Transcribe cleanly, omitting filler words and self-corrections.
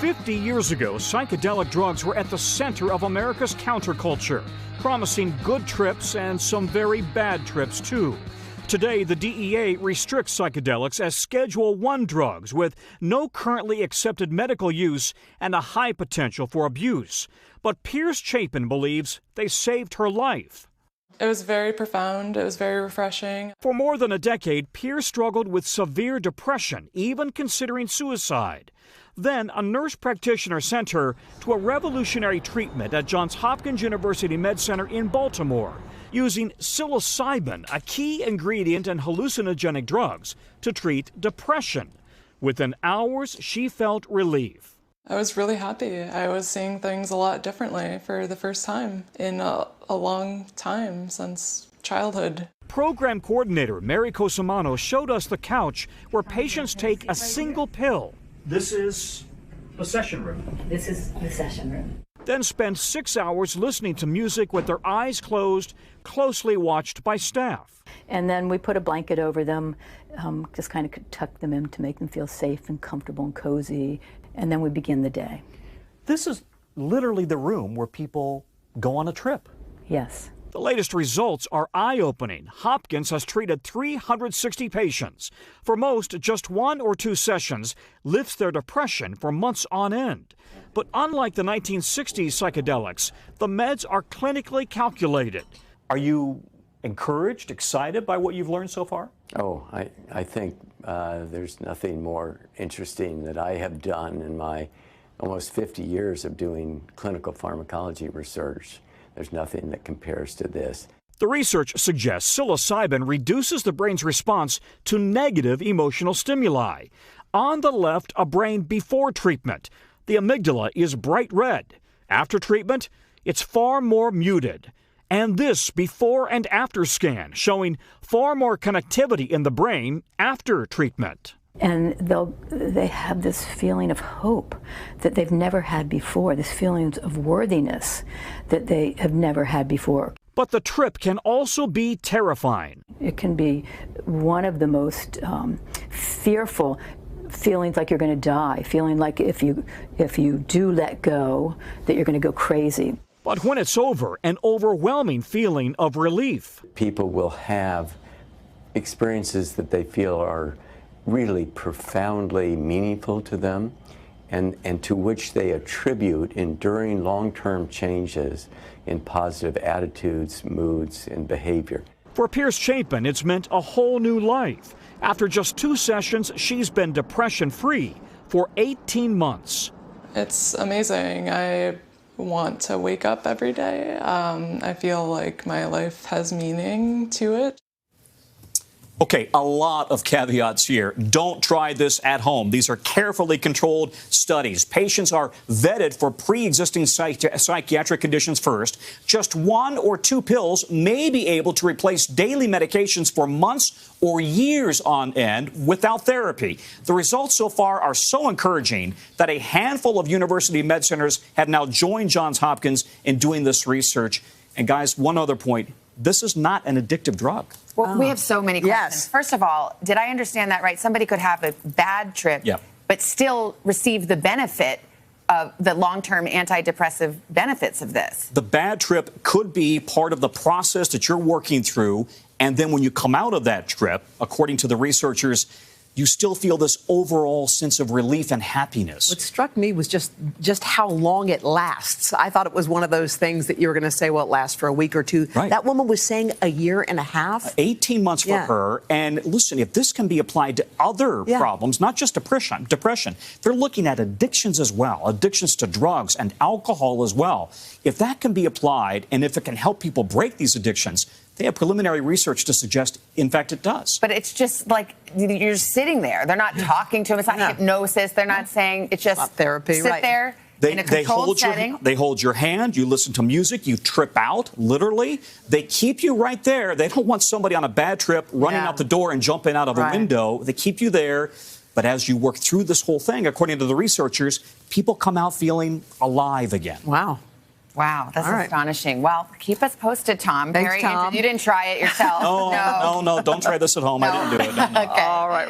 50 years ago, psychedelic drugs were at the center of America's counterculture, promising good trips and some very bad trips, too. Today, the DEA restricts psychedelics as Schedule I drugs with no currently accepted medical use and a high potential for abuse. But Pierce Chapin believes they saved her life. It was very profound. It was very refreshing. For more than a decade, Pierce struggled with severe depression, even considering suicide. Then, a nurse practitioner sent her to a revolutionary treatment at Johns Hopkins University Med Center in Baltimore, using psilocybin, a key ingredient in hallucinogenic drugs, to treat depression. Within hours, she felt relief. I was really happy. I was seeing things a lot differently for the first time in a long time, since childhood. Program coordinator Mary Cosamano showed us the couch where patients take a single pill. This is the session room. This is the session room. Then spend 6 hours listening to music with their eyes closed, closely watched by staff. And then we put a blanket over them, just kind of tuck them in to make them feel safe and comfortable and cozy. And then we begin the day. This is literally the room where people go on a trip. Yes. The latest results are eye-opening. Hopkins has treated 360 patients. For most, just 1 or 2 sessions lifts their depression for months on end. But unlike the 1960s psychedelics, the meds are clinically calculated. Are you encouraged, excited by what you've learned so far? Oh, I think there's nothing more interesting that I have done in my almost 50 years of doing clinical pharmacology research. There's nothing that compares to this. The research suggests psilocybin reduces the brain's response to negative emotional stimuli. On the left, a brain before treatment. The amygdala is bright red. After treatment, it's far more muted. And this before and after scan, showing far more connectivity in the brain after treatment. And they have this feeling of hope that they've never had before, this feeling of worthiness that they have never had before. But the trip can also be terrifying. It can be one of the most fearful feelings, like you're going to die, feeling like if you do let go, that you're going to go crazy. But when it's over, an overwhelming feeling of relief. People will have experiences that they feel are really profoundly meaningful to them, and to which they attribute enduring long-term changes in positive attitudes, moods, and behavior. For Pierce Chapin, it's meant a whole new life. After just 2 sessions, she's been depression-free for 18 months. It's amazing. I want to wake up every day. I feel like my life has meaning to it. Okay, a lot of caveats here. Don't try this at home. These are carefully controlled studies. Patients are vetted for pre-existing psychiatric conditions first. Just 1 or 2 pills may be able to replace daily medications for months or years on end without therapy. The results so far are so encouraging that a handful of university med centers have now joined Johns Hopkins in doing this research. And guys, one other point. This is not an addictive drug. Well, we have so many questions. Yes. First of all, did I understand that right? Somebody could have a bad trip, but still receive the benefit of the long-term antidepressive benefits of this. The bad trip could be part of the process that you're working through, and then when you come out of that trip, according to the researchers, you still feel this overall sense of relief and happiness. What struck me was just how long it lasts. I thought it was one of those things that you were going to say, well, it lasts for a week or 2. Right. That woman was saying a year and a half. 18 months for her. And listen, if this can be applied to other problems, not just depression, they're looking at addictions as well, addictions to drugs and alcohol as well. If that can be applied, and if it can help people break these addictions, they have preliminary research to suggest, in fact, it does. But it's just like you're sitting there. They're not talking to him. It's not hypnosis. They're not saying, it's just therapy. Sit there in a controlled setting. They hold your hand. You listen to music. You trip out, literally. They keep you right there. They don't want somebody on a bad trip running out the door and jumping out of a window. They keep you there. But as you work through this whole thing, according to the researchers, people come out feeling alive again. Wow. Wow, that's astonishing. Well, keep us posted, Tom. Thanks, Tom. You didn't try it yourself. No, don't try this at home. I didn't do it. Okay. All right.